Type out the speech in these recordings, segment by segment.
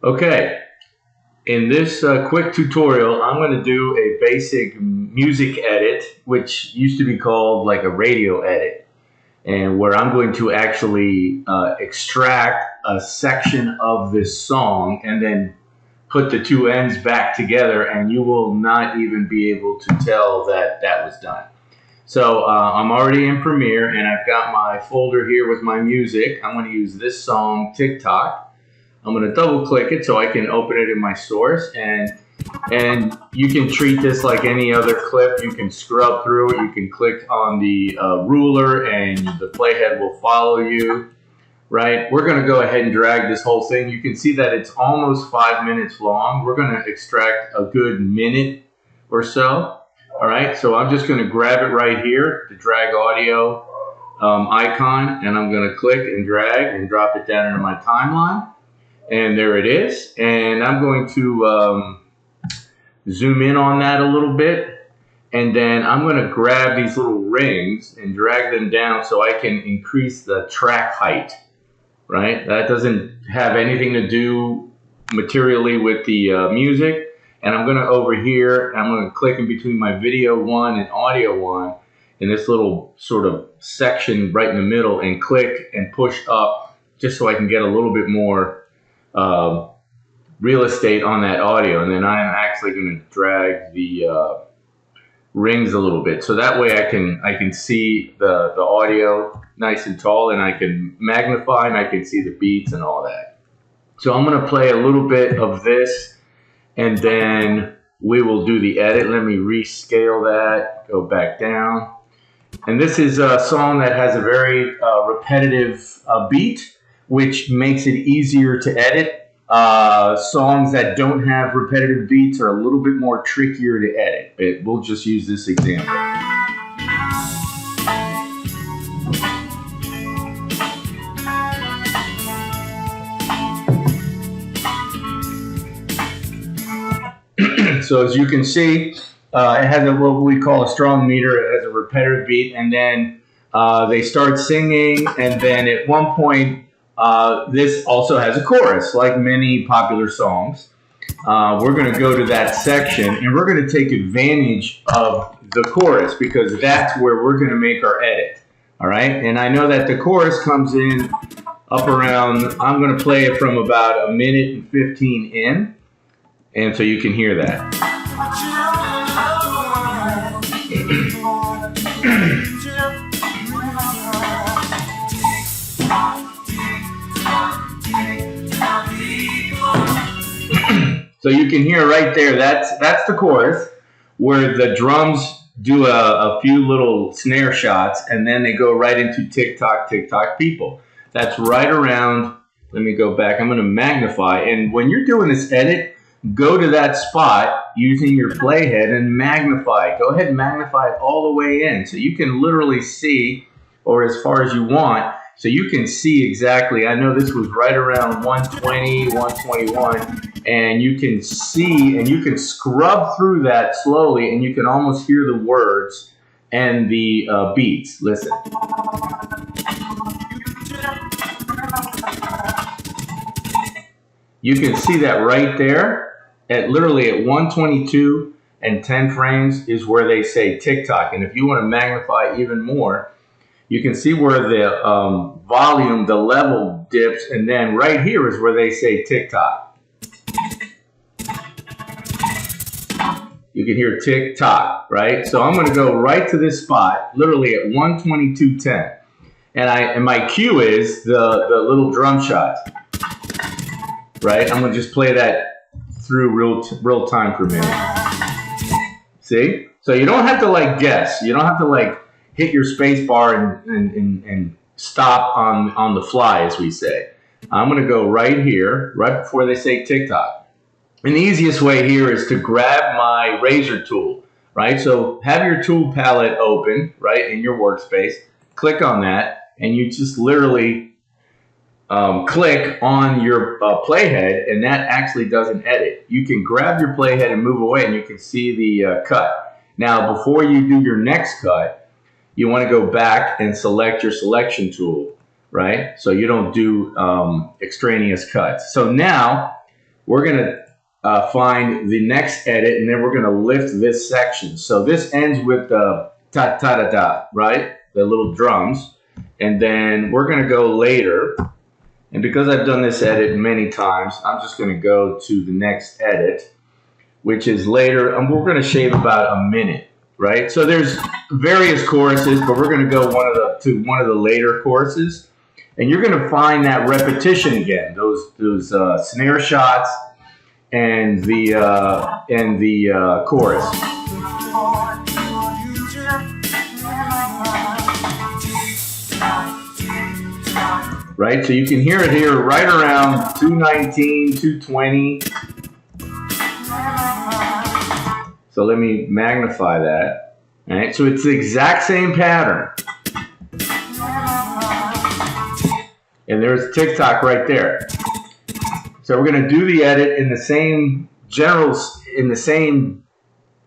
Okay, in this quick tutorial, I'm going to do a basic music edit, which used to be called like a radio edit, and where I'm going to actually extract a section of this song and then put the two ends back together, and you will not even be able to tell that that was done. So I'm already in Premiere, and I've got my folder here with my music. I'm going to use this song, TikTok. I'm going to double click it so I can open it in my source, and you can treat this like any other clip. You can scrub through it. You can click on the ruler and the playhead will follow you, right? We're going to go ahead and drag this whole thing. You can see that it's almost 5 minutes long. We're going to extract a good minute or so. All right, so I'm just going to grab it right here, the drag audio icon, and I'm going to click and drag and drop it down into my timeline. And there it is. And I'm going to zoom in on that a little bit. And then I'm going to grab these little rings and drag them down so I can increase the track height, right? That doesn't have anything to do materially with the music. And I'm going to over here, I'm going to click in between my video one and audio one in this little sort of section right in the middle and click and push up just so I can get a little bit more real estate on that audio. And then I'm actually going to drag the rings a little bit so that way I can see the audio nice and tall, and I can magnify and I can see the beats and all that. So I'm going to play a little bit of this and then we will do the edit. Let me rescale that, go back down. And this is a song that has a very repetitive beat, which makes it easier to edit. Songs that don't have repetitive beats are a little bit more trickier to edit, but we'll just use this example. So as you can see, it has what we call a strong meter. It has a repetitive beat, and then they start singing, and then at one point, this also has a chorus, like many popular songs. We're going to go to that section, and we're going to take advantage of the chorus because that's where we're going to make our edit. All right, and I know that the chorus comes in up around, I'm going to play it from about 1:15 in, and so you can hear that. So you can hear right there, that's the chorus, where the drums do a few little snare shots, and then they go right into TikTok, TikTok people. That's right around, let me go back, I'm going to magnify, and when you're doing this edit, go to that spot using your playhead and magnify it. Go ahead and magnify it all the way in so you can literally see, or as far as you want, so you can see exactly. I know this was right around 120, 121, and you can see and you can scrub through that slowly, and you can almost hear the words and the beats. Listen. You can see that right there. Literally at 122 and 10 frames is where they say TikTok. And if you want to magnify even more, you can see where the volume, the level dips, and then right here is where they say TikTok. You can hear TikTok, right? So I'm going to go right to this spot, literally at 122.10. And my cue is the little drum shot, right? I'm going to just play that through real time for a minute. See? So you don't have to like guess. You don't have to like hit your space bar and stop on the fly, as we say. I'm going to go right here, right before they say TikTok. And the easiest way here is to grab my razor tool, right? So have your tool palette open, right, in your workspace. Click on that, and you just literally click on your playhead, and that actually does an edit. You can grab your playhead and move away, and you can see the cut. Now, before you do your next cut, you want to go back and select your selection tool, right? So you don't do extraneous cuts. So now we're going to find the next edit, and then we're going to lift this section. So this ends with the ta ta da da, right? The little drums. And then we're going to go later. And because I've done this edit many times, I'm just going to go to the next edit, which is later. And we're going to shave about a minute, right? So there's various choruses, but we're going to go to one of the later choruses. And you're going to find that repetition again, those snare shots and the chorus. Right, so you can hear it here right around 219, 220. So let me magnify that. All right, so it's the exact same pattern. And there's TikTok right there. So we're going to do the edit in the same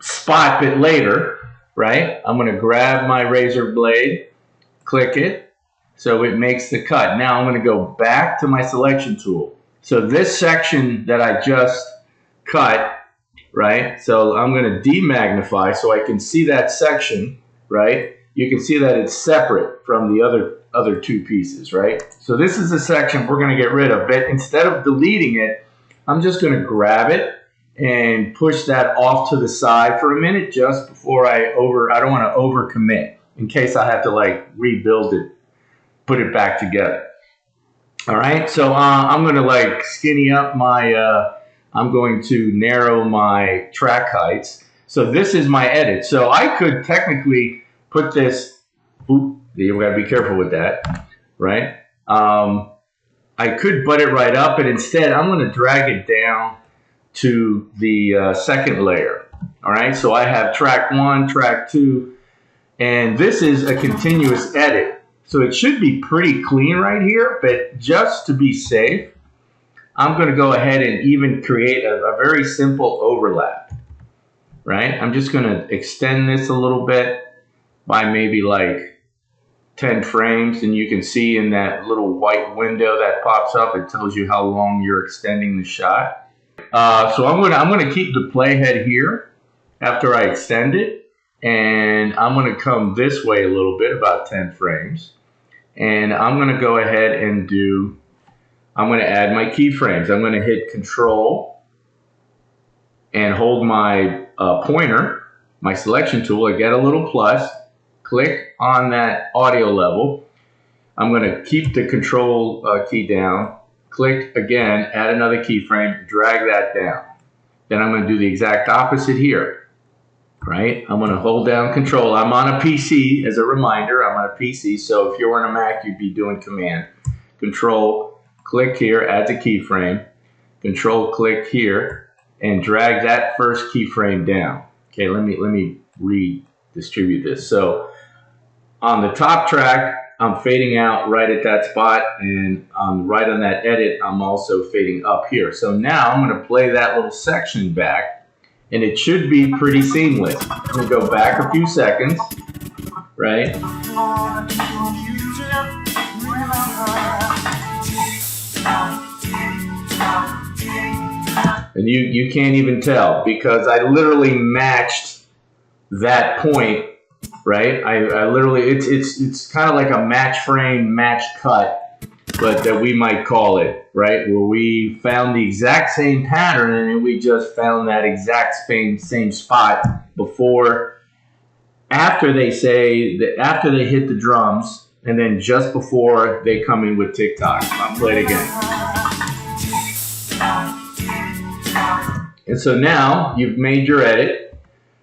spot, but later, right? I'm going to grab my razor blade, click it, so it makes the cut. Now I'm going to go back to my selection tool. So this section that I just cut, right? So I'm going to demagnify so I can see that section, right? You can see that it's separate from the other two pieces, right? So this is the section we're going to get rid of. But instead of deleting it, I'm just going to grab it and push that off to the side for a minute just before I don't want to overcommit in case I have to like rebuild it, put it back together. All right, so I'm going to like skinny up my, I'm going to narrow my track heights. So this is my edit. So I could technically put this, you got to be careful with that, right? I could butt it right up, but instead I'm going to drag it down to the second layer. All right, so I have track 1, track 2, and this is a continuous edit. So it should be pretty clean right here, but just to be safe, I'm going to go ahead and even create a very simple overlap, right? I'm just going to extend this a little bit by maybe like 10 frames, and you can see in that little white window that pops up, it tells you how long you're extending the shot. So I'm going to keep the playhead here after I extend it, and I'm going to come this way a little bit, about 10 frames. And I'm going to go ahead and I'm going to add my keyframes. I'm going to hit Control and hold my pointer, my selection tool. I get a little plus, click on that audio level. I'm going to keep the Control key down, click again, add another keyframe, drag that down. Then I'm going to do the exact opposite here. Right? I'm going to hold down Control. I'm on a PC, as a reminder. I'm on a PC, so if you were on a Mac, you'd be doing Command. Control, click here, add the keyframe. Control, click here, and drag that first keyframe down. Okay, let me redistribute this. So on the top track, I'm fading out right at that spot, and right on that edit, I'm also fading up here. So now I'm going to play that little section back, and it should be pretty seamless. I'm going to go back a few seconds, right? And you can't even tell because I literally matched that point, right? I literally, it's kind of like a match frame, match cut, but that we might call it, right? Where we found the exact same pattern and then we just found that exact same spot after they hit the drums, and then just before they come in with TikTok. I'll play it again. And so now you've made your edit,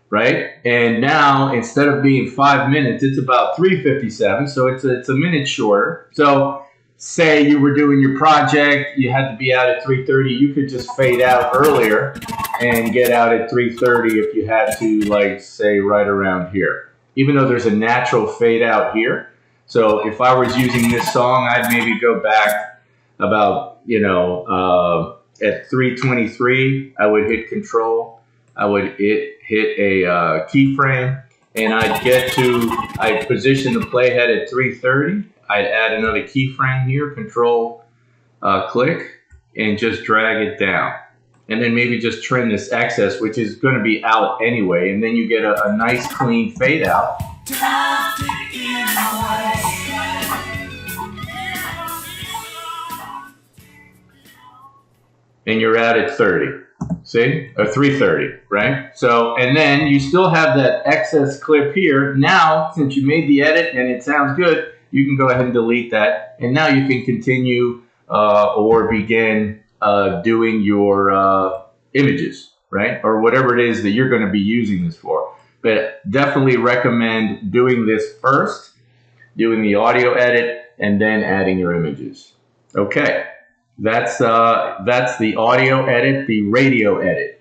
right? And now instead of being 5 minutes, it's about 3:57, so it's a minute shorter. So say you were doing your project, you had to be out at 3:30, you could just fade out earlier and get out at 3:30 if you had to, like, say, right around here. Even though there's a natural fade out here. So if I was using this song, I'd maybe go back about, at 3:23, I would hit Control, I would hit a keyframe, and I'd position the playhead at 3:30. I'd add another keyframe here, Control, click, and just drag it down. and then maybe just trim this excess, which is going to be out anyway, and then you get a nice clean fade out. And you're at 30, see? Or 330, right? So, and then you still have that excess clip here. Now, since you made the edit and it sounds good, you can go ahead and delete that. And now you can continue or begin doing your images, right? Or whatever it is that you're going to be using this for. But definitely recommend doing this first, doing the audio edit, and then adding your images. Okay. That's the audio edit, the radio edit.